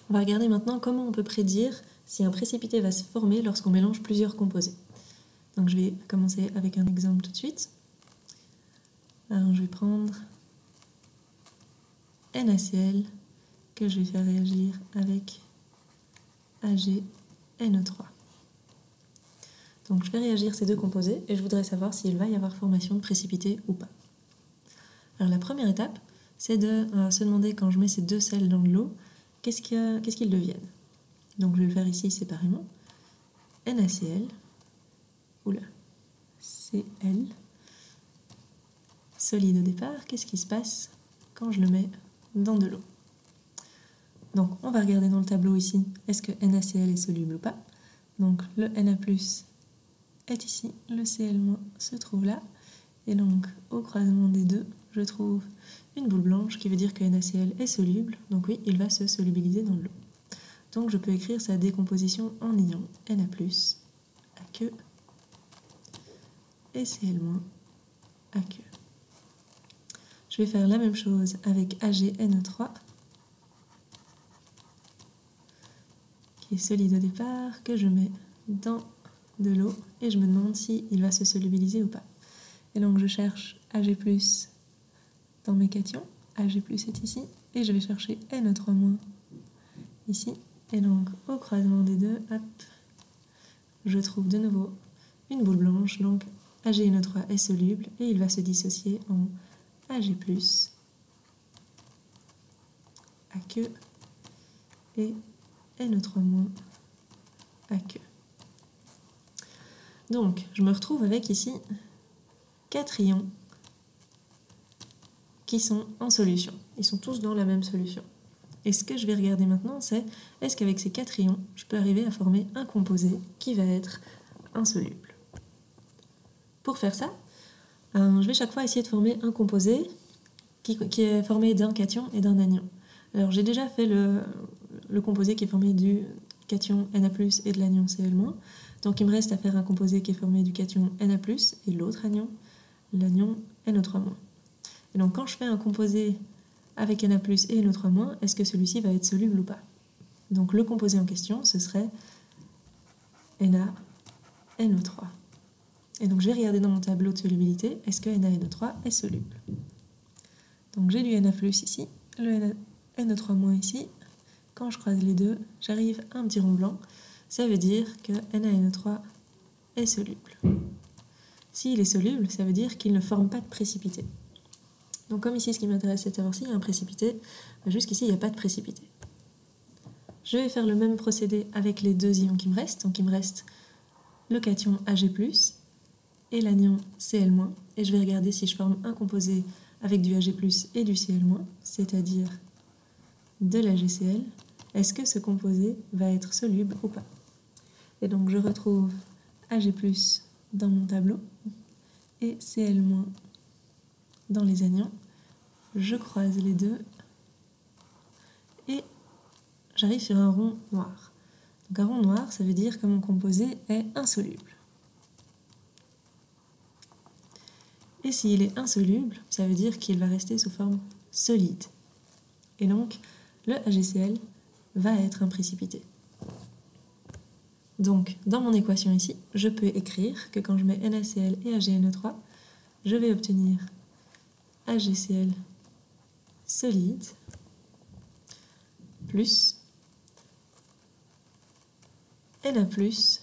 On va regarder maintenant comment on peut prédire si un précipité va se former lorsqu'on mélange plusieurs composés. Donc je vais commencer avec un exemple tout de suite. Alors je vais prendre NaCl que je vais faire réagir avec AgNO3. Donc je fais réagir ces deux composés et je voudrais savoir s'il va y avoir formation de précipité ou pas. Alors la première étape, c'est de se demander quand je mets ces deux sels dans de l'eau, qu'est-ce qu'ils deviennent. Donc je vais le faire ici séparément. NaCl, oula, Cl, solide au départ, qu'est-ce qui se passe quand je le mets dans de l'eau? Donc on va regarder dans le tableau ici, est-ce que NaCl est soluble ou pas? Donc le Na+, est ici, le Cl- se trouve là, et donc au croisement des deux, je trouve une boule blanche qui veut dire que NaCl est soluble, donc oui, il va se solubiliser dans l'eau. Donc je peux écrire sa décomposition en ions Na+, Aq, et Cl- Aq. Je vais faire la même chose avec AgNO3, qui est solide au départ, que je mets dans de l'eau, et je me demande s'il va se solubiliser ou pas. Et donc je cherche Ag+, dans mes cations, Ag+ est ici, et je vais chercher NO3- ici, et donc au croisement des deux, hop, je trouve de nouveau une boule blanche, donc AgNO3 est soluble, et il va se dissocier en Ag+, Aq, et NO3- Aq. Donc, je me retrouve avec ici 4 ions qui sont en solution. Ils sont tous dans la même solution. Et ce que je vais regarder maintenant, c'est est-ce qu'avec ces 4 ions, je peux arriver à former un composé qui va être insoluble. Pour faire ça, je vais chaque fois essayer de former un composé qui est formé d'un cation et d'un anion. Alors j'ai déjà fait le composé qui est formé du cation Na+, et de l'anion Cl-. Donc il me reste à faire un composé qui est formé du cation Na+, et l'autre anion, l'anion NO3-. Et donc quand je fais un composé avec Na+, et NO3-, est-ce que celui-ci va être soluble ou pas? Donc le composé en question, ce serait NaNO3. Et donc je vais regarder dans mon tableau de solubilité, est-ce que NaNO3 est soluble? Donc j'ai du Na+, ici, le NO3- ici. Quand je croise les deux, j'arrive à un petit rond blanc. Ça veut dire que NaNO3 est soluble. S'il est soluble, ça veut dire qu'il ne forme pas de précipité. Donc comme ici, ce qui m'intéresse, c'est de savoir s'il y a un précipité. Jusqu'ici, il n'y a pas de précipité. Je vais faire le même procédé avec les deux ions qui me restent. Donc il me reste le cation Ag+, et l'anion Cl-, et je vais regarder si je forme un composé avec du Ag+, et du Cl-, c'est-à-dire de l'AgCl. Est-ce que ce composé va être soluble ou pas? Et donc je retrouve Ag+ dans mon tableau et Cl- dans les anions. Je croise les deux et j'arrive sur un rond noir. Donc un rond noir, ça veut dire que mon composé est insoluble. Et s'il est insoluble, ça veut dire qu'il va rester sous forme solide. Et donc le AgCl va être un précipité. Donc, dans mon équation ici, je peux écrire que quand je mets NaCl et AgNO3, je vais obtenir AgCl solide plus Na+, plus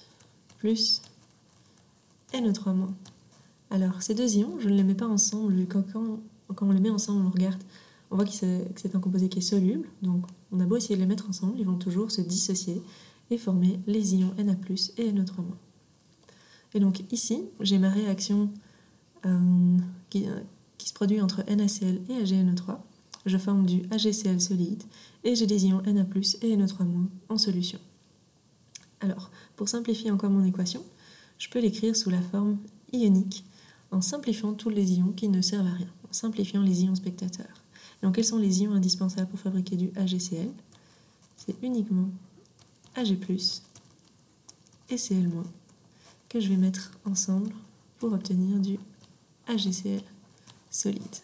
NO3-. Alors, ces deux ions, je ne les mets pas ensemble, vu que quand on les met ensemble, on regarde, on voit que c'est un composé qui est soluble, donc on a beau essayer de les mettre ensemble, ils vont toujours se dissocier et former les ions Na+, et NO3-. Et donc ici, j'ai ma réaction qui se produit entre NaCl et AgNO3. Je forme du AgCl solide et j'ai des ions Na+, et NO3- en solution. Alors, pour simplifier encore mon équation, je peux l'écrire sous la forme ionique en simplifiant tous les ions qui ne servent à rien, en simplifiant les ions spectateurs. Donc quels sont les ions indispensables pour fabriquer du AgCl? C'est uniquement Ag+, et Cl- que je vais mettre ensemble pour obtenir du AgCl solide.